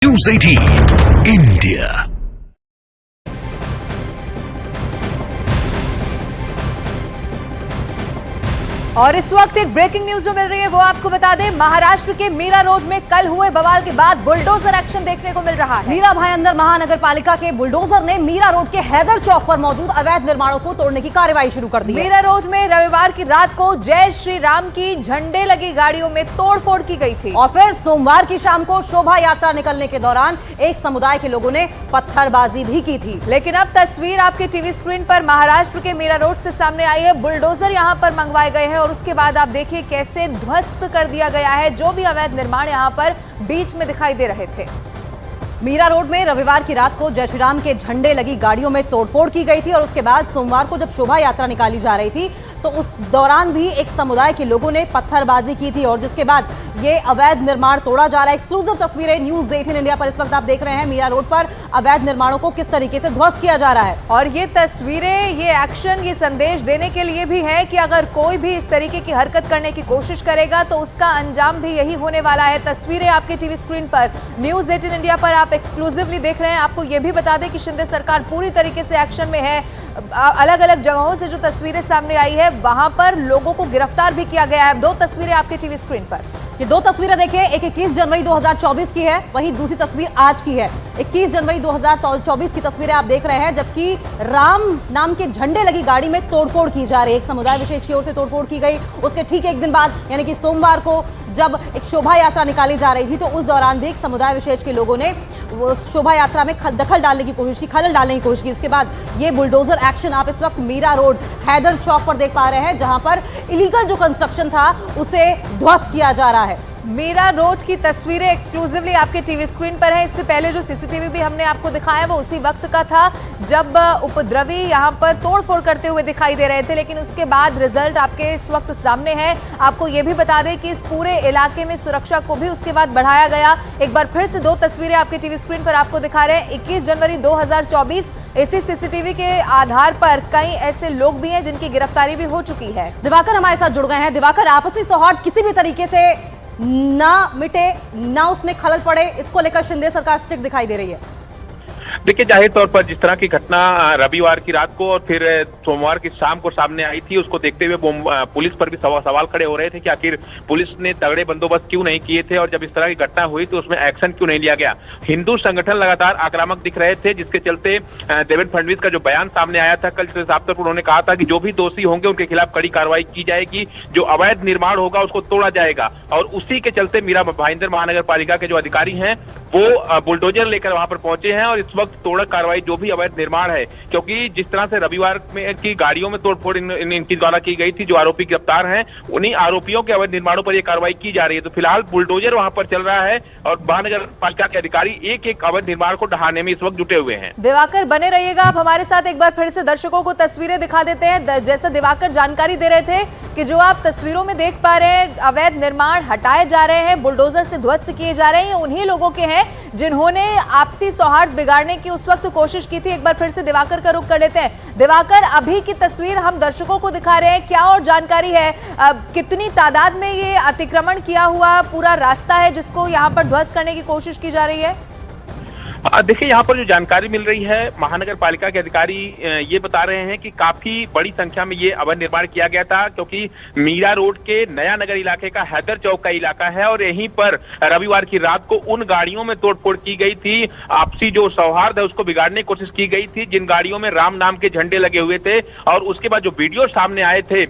News 18 India। और इस वक्त एक ब्रेकिंग न्यूज जो मिल रही है वो आपको बता दें, महाराष्ट्र के मीरा रोड में कल हुए बवाल के बाद बुलडोजर एक्शन देखने को मिल रहा है। मीरा भाईंदर महानगर पालिका के बुलडोजर ने मीरा रोड के हैदर चौक पर मौजूद अवैध निर्माणों को तोड़ने की कार्रवाई शुरू कर दी है। मीरा रोड में रविवार की रात को जय श्री राम की झंडे लगी गाड़ियों में तोड़फोड़ की गई थी और फिर सोमवार की शाम को शोभा यात्रा निकलने के दौरान एक समुदाय के लोगों ने पत्थरबाजी भी की थी। लेकिन अब तस्वीर आपके टीवी स्क्रीन पर महाराष्ट्र के मीरा रोड से सामने आई है। बुलडोजर यहां पर मंगवाए गए हैं और उसके बाद आप देखिए कैसे ध्वस्त कर दिया गया है जो भी अवैध निर्माण यहां पर बीच में दिखाई दे रहे थे। मीरा रोड में रविवार की रात को जय श्री राम के झंडे लगी गाड़ियों में तोड़फोड़ की गई थी और उसके बाद सोमवार को जब शोभा यात्रा निकाली जा रही थी तो उस दौरान भी एक समुदाय के लोगों ने पत्थरबाजी की थी और जिसके बाद ये अवैध निर्माण तोड़ा जा रहा है। एक्सक्लूसिव तस्वीरें न्यूज़ 18 इंडिया पर इस वक्त आप देख रहे हैं। मीरा रोड पर अवैध निर्माणों को किस तरीके से ध्वस्त किया जा रहा है और ये तस्वीरें, ये एक्शन, ये संदेश देने के लिए भी है कि अगर कोई भी इस तरीके की हरकत करने की कोशिश करेगा तो उसका अंजाम भी यही होने वाला है। तस्वीरें आपके टीवी स्क्रीन पर न्यूज़ 18 इंडिया पर आप एक्सक्लूसिवली देख रहे हैं। आपको ये भी बता दें कि शिंदे सरकार पूरी तरीके से एक्शन में है। अलग अलग जगहों से जो तस्वीरें सामने आई है वहां पर लोगों को गिरफ्तार भी किया गया है। दो तस्वीरें आपके टीवी स्क्रीन पर, ये दो तस्वीरें देखिए, एक 21 जनवरी 2024 की है, वहीं दूसरी तस्वीर आज की है। 21 जनवरी 2024 की तस्वीरें आप देख रहे हैं जबकि राम नाम के झंडे लगी गाड़ी में तोड़फोड़ की जा रही है। एक समुदाय विशेष की ओर से तोड़फोड़ की गई। उसके ठीक एक दिन बाद यानी कि सोमवार को जब एक शोभा यात्रा निकाली जा रही थी तो उस दौरान भी एक समुदाय विशेष के लोगों ने वो शोभा यात्रा में दखल डालने की कोशिश की, खलल डालने की कोशिश की। उसके बाद ये बुलडोजर एक्शन आप इस वक्त मीरा रोड हैदर चौक पर देख पा रहे हैं जहां पर इलीगल जो कंस्ट्रक्शन था उसे ध्वस्त किया जा रहा है। मीरा रोड की तस्वीरें एक्सक्लूसिवली आपके टीवी स्क्रीन पर है। इससे पहले जो सीसीटीवी भी हमने आपको दिखाया वो उसी वक्त का था जब उपद्रवी यहां पर तोड़फोड़ करते हुए दिखाई दे रहे थे, लेकिन उसके बाद रिजल्ट आपके इस वक्त सामने है। आपको ये भी बता दें कि इस पूरे इलाके में सुरक्षा को भी उसके बाद बढ़ाया गया। एक बार फिर से दो तस्वीरें आपके टीवी स्क्रीन पर आपको दिखा रहे हैं। 21 जनवरी 2024 इसी सीसीटीवी के आधार पर कई ऐसे लोग भी हैं जिनकी गिरफ्तारी भी हो चुकी है। दिवाकर हमारे साथ जुड़ गए हैं। दिवाकर, आपसी सौहार्द किसी भी तरीके से ना मिटे, ना उसमें खलल पड़े, इसको लेकर शिंदे सरकार स्टिक दिखाई दे रही है। देखिए, जाहिर तौर पर जिस तरह की घटना रविवार की रात को और फिर सोमवार की शाम को सामने आई थी उसको देखते हुए पुलिस पर भी सवाल खड़े हो रहे थे कि आखिर पुलिस ने तगड़े बंदोबस्त क्यों नहीं किए थे और जब इस तरह की घटना हुई तो उसमें एक्शन क्यों नहीं लिया गया। हिंदू संगठन लगातार आक्रामक दिख रहे थे जिसके चलते देवेंद्र फडणवीस का जो बयान सामने आया था कल, साफ तौर पर उन्होंने कहा था कि जो भी दोषी होंगे उनके खिलाफ कड़ी कार्रवाई की जाएगी, जो अवैध निर्माण होगा उसको तोड़ा जाएगा। और उसी के चलते मीरा भाईंदर महानगर पालिका के जो अधिकारी हैं वो बुलडोजर लेकर वहां पर पहुंचे हैं और इस वक्त तोड़क कार्रवाई जो भी अवैध निर्माण है, क्योंकि जिस तरह से रविवार में की गाड़ियों में तोड़फोड़ इनकी द्वारा की गई थी, जो आरोपी गिरफ्तार हैं उन्हीं आरोपियों के अवैध निर्माणों पर यह कार्रवाई की जा रही है। तो फिलहाल बुलडोजर वहां पर चल रहा है और महानगर पालिका के अधिकारी एक एक अवैध निर्माण को ढहाने में इस वक्त जुटे हुए हैं। दिवाकर बने रहिएगा आप हमारे साथ। एक बार फिर से दर्शकों को तस्वीरें दिखा देते हैं। जैसा दिवाकर जानकारी दे रहे थे कि जो आप तस्वीरों में देख पा रहे हैं अवैध निर्माण हटाए जा रहे हैं, बुलडोजर से ध्वस्त किए जा रहे हैं, उन्हीं लोगों के हैं जिन्होंने आपसी सौहार्द बिगाड़ने की उस वक्त कोशिश की थी। एक बार फिर से दिवाकर का रुख कर लेते हैं। दिवाकर, अभी की तस्वीर हम दर्शकों को दिखा रहे हैं, क्या और जानकारी है? कितनी तादाद में ये अतिक्रमण किया हुआ पूरा रास्ता है जिसको यहाँ पर ध्वस्त करने की कोशिश की जा रही है? देखिए, यहाँ पर जो जानकारी मिल रही है महानगर पालिका के अधिकारी ये बता रहे हैं कि काफी बड़ी संख्या में ये अवैध निर्माण किया गया था, क्योंकि मीरा रोड के नया नगर इलाके का हैदर चौक का इलाका है और यहीं पर रविवार की रात को उन गाड़ियों में तोड़फोड़ की गई थी। आपसी जो सौहार्द है उसको बिगाड़ने की कोशिश की गई थी, जिन गाड़ियों में राम नाम के झंडे लगे हुए थे। और उसके बाद जो वीडियो सामने आए थे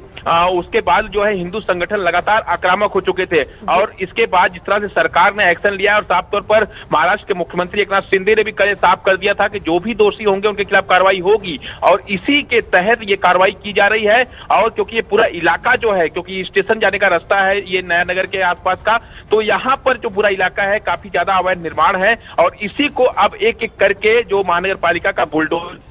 उसके बाद जो है हिंदू संगठन लगातार आक्रामक हो चुके थे और इसके बाद जिस तरह से सरकार ने एक्शन लिया और साफ तौर पर महाराष्ट्र के मुख्यमंत्री एकनाथ शिंदे ने भी कल साफ कर दिया था कि जो भी दोषी होंगे उनके खिलाफ कार्रवाई होगी और इसी के तहत ये कार्रवाई की जा रही है। और क्योंकि ये पूरा इलाका जो है, क्योंकि स्टेशन जाने का रास्ता है ये नया नगर के आसपास का, तो यहाँ पर जो पूरा इलाका है काफी ज्यादा अवैध निर्माण है और इसी को अब एक एक करके जो महानगर पालिका का बुलडोजर।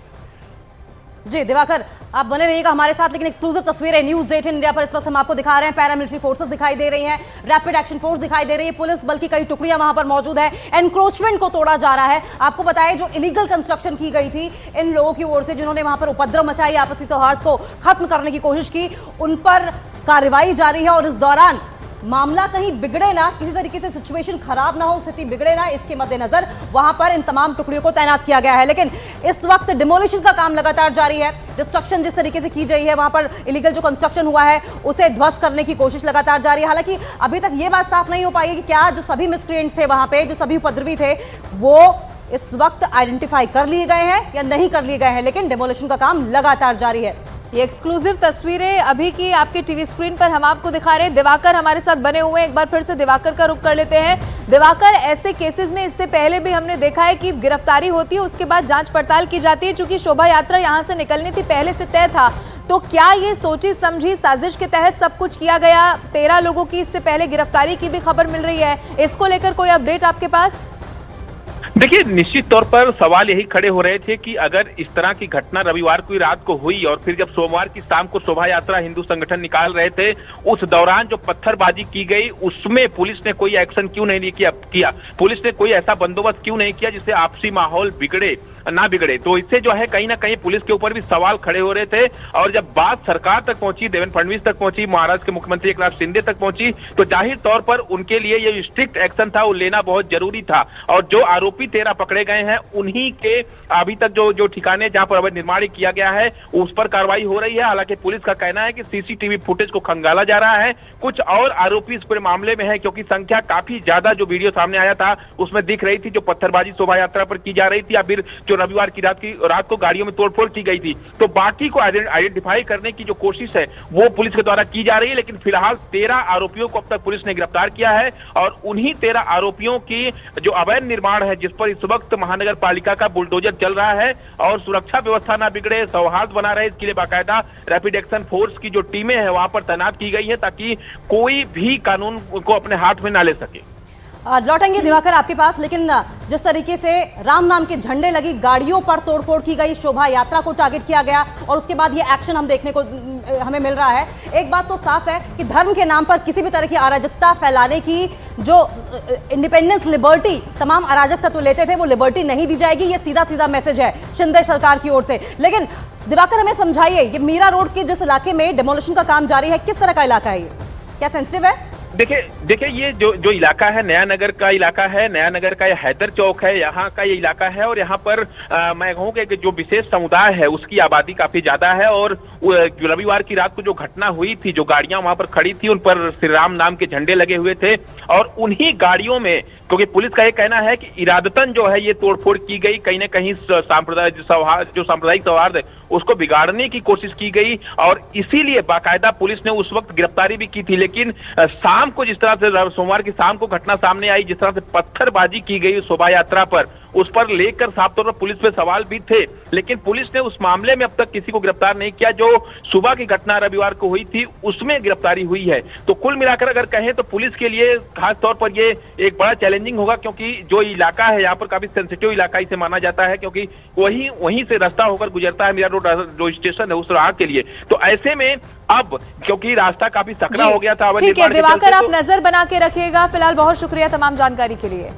जी दिवाकर, आप बने रहिएगा हमारे साथ। लेकिन एक्सक्लूसिव तस्वीरें न्यूज़ 18 इंडिया पर इस वक्त हम आपको दिखा रहे हैं। पैरामिलिट्री फोर्सेस दिखाई दे रही हैं, रैपिड एक्शन फोर्स दिखाई दे रही है, पुलिस बल की कई टुकड़ियां वहां पर मौजूद है। एनक्रोचमेंट को तोड़ा जा रहा है। आपको बताएं, जो इलीगल कंस्ट्रक्शन की गई थी इन लोगों की ओर से जिन्होंने वहां पर उपद्रव मचाई, आपसी सौहार्द को खत्म करने की कोशिश की, उन पर कार्रवाई जारी है और इस दौरान मामला कहीं बिगड़े ना, किसी तरीके से सिचुएशन खराब ना हो, स्थिति बिगड़े ना, इसके मद्देनजर वहां पर इन तमाम टुकड़ियों को तैनात किया गया है। लेकिन इस वक्त डिमोलिशन का काम लगातार जारी है। डिस्ट्रक्शन जिस तरीके से की गई है, वहां पर इलीगल जो कंस्ट्रक्शन हुआ है उसे ध्वस्त करने की कोशिश लगातार जारी है। हालांकि अभी तक यह बात साफ नहीं हो पाई है कि क्या जो सभी मिसक्रिएंट्स थे वहां पे, जो सभी उपद्रवी थे, वो इस वक्त आइडेंटिफाई कर लिए गए हैं या नहीं कर लिए गए हैं। लेकिन डिमोलिशन का काम लगातार जारी है। ये एक्सक्लूसिव तस्वीरें अभी की आपके टीवी स्क्रीन पर हम आपको दिखा रहे हैं। दिवाकर हमारे साथ बने हुए हैं, एक बार फिर से दिवाकर का रुख कर लेते हैं। दिवाकर, ऐसे केसेस में इससे पहले भी हमने देखा है कि गिरफ्तारी होती है, उसके बाद जांच पड़ताल की जाती है। चूंकि शोभा यात्रा यहां से निकलनी थी, पहले से तय था, तो क्या ये सोची समझी साजिश के तहत सब कुछ किया गया? 13 लोगों की इससे पहले गिरफ्तारी की भी खबर मिल रही है, इसको लेकर कोई अपडेट आपके पास? देखिए, निश्चित तौर पर सवाल यही खड़े हो रहे थे कि अगर इस तरह की घटना रविवार की रात को हुई और फिर जब सोमवार की शाम को शोभा यात्रा हिंदू संगठन निकाल रहे थे, उस दौरान जो पत्थरबाजी की गई उसमें पुलिस ने कोई एक्शन क्यों नहीं किया? पुलिस ने कोई ऐसा बंदोबस्त क्यों नहीं किया जिससे आपसी माहौल ना बिगड़े? तो इससे जो है कहीं ना कहीं पुलिस के ऊपर भी सवाल खड़े हो रहे थे। और जब बात सरकार तक पहुंची, देवेंद्र फडणवीस तक पहुंची, महाराष्ट्र के मुख्यमंत्री एकनाथ शिंदे तक पहुंची, तो जाहिर तौर पर उनके लिए ये स्ट्रिक्ट एक्शन था, वो लेना बहुत जरूरी था। और जो आरोपी 13 पकड़े गए हैं, उन्हीं के अभी तक जो ठिकाने जहां पर अवैध निर्माण किया गया है उस पर कार्रवाई हो रही है। हालांकि पुलिस का कहना है कि सीसीटीवी फुटेज को खंगाला जा रहा है। कुछ और आरोपी इस पूरे मामले में है, क्योंकि संख्या काफी ज्यादा जो वीडियो सामने आया था उसमें दिख रही थी, जो पत्थरबाजी शोभा यात्रा पर की जा रही थी या फिर जो रविवार की रात को गाड़ियों में तोड़फोड़ की गई थी। तो बाकी को आइडेंटिफाई करने की जो कोशिश है वो पुलिस के द्वारा की जा रही है। लेकिन फिलहाल 13 आरोपियों को अब तक पुलिस ने गिरफ्तार किया है और उन्हीं 13 आरोपियों की जो अवैध निर्माण है, जिस पर इस वक्त महानगर पालिका का बुलडोजर चल रहा है और सुरक्षा व्यवस्था ना बिगड़े, सौहार्द बना रहे, इसके लिए बाकायदा रैपिड एक्शन फोर्स की जो टीमें हैं वहां पर तैनात की गई है, ताकि कोई भी कानून को अपने हाथ में ना ले सके। लौटेंगे दिवाकर आपके पास, लेकिन जिस तरीके से राम नाम के झंडे लगी गाड़ियों पर तोड़फोड़ की गई, शोभा यात्रा को टारगेट किया गया और उसके बाद ये एक्शन हम देखने को हमें मिल रहा है। एक बात तो साफ है कि धर्म के नाम पर किसी भी तरह की अराजकता फैलाने की जो इंडिपेंडेंस, लिबर्टी तमाम अराजक तत्व लेते थे, वो लिबर्टी नहीं दी जाएगी। ये सीधा सीधा मैसेज है शिंदे सरकार की ओर से। लेकिन दिवाकर, हमें समझाइए, ये मीरा रोड के जिस इलाके में डिमोलिशन का काम जारी है, किस तरह का इलाका है? ये क्या सेंसिटिव है? देखिए ये जो इलाका है, नया नगर का इलाका है। नया नगर का ये हैदर चौक है, यहाँ का ये इलाका है। और यहाँ पर मैं कहूँ कि जो विशेष समुदाय है उसकी आबादी काफी ज्यादा है। और रविवार की रात को जो घटना हुई थी, जो गाड़ियां वहां पर खड़ी थी, उन पर श्री राम नाम के झंडे लगे हुए थे और उन्हीं गाड़ियों में, क्योंकि पुलिस का ये कहना है कि इरादतन जो है ये तोड़फोड़ की गई, कहीं ना कहीं सांप्रदायिक सौहार्द है उसको बिगाड़ने की कोशिश की गई। और इसीलिए बाकायदा पुलिस ने उस वक्त गिरफ्तारी भी की थी। लेकिन शाम को जिस तरह से, सोमवार की शाम को घटना सामने आई, जिस तरह से पत्थरबाजी की गई शोभा यात्रा पर, उस पर लेकर साफ तौर पर पुलिस पे सवाल भी थे। लेकिन पुलिस ने उस मामले में अब तक किसी को गिरफ्तार नहीं किया। जो सुबह की घटना रविवार को हुई थी उसमें गिरफ्तारी हुई है। तो कुल मिलाकर अगर कहें तो पुलिस के लिए खास तौर पर ये एक बड़ा चैलेंजिंग होगा, क्योंकि जो इलाका है यहाँ पर काफी सेंसिटिव इलाका इसे माना जाता है, क्योंकि वहीं से रास्ता होकर गुजरता है मीरा रोड जो स्टेशन है उस राह के लिए। तो ऐसे में अब क्योंकि रास्ता काफी सकरा हो गया था, ठीक है दिवाकर, आप नजर बना के रखिएगा। फिलहाल बहुत शुक्रिया तमाम जानकारी के लिए।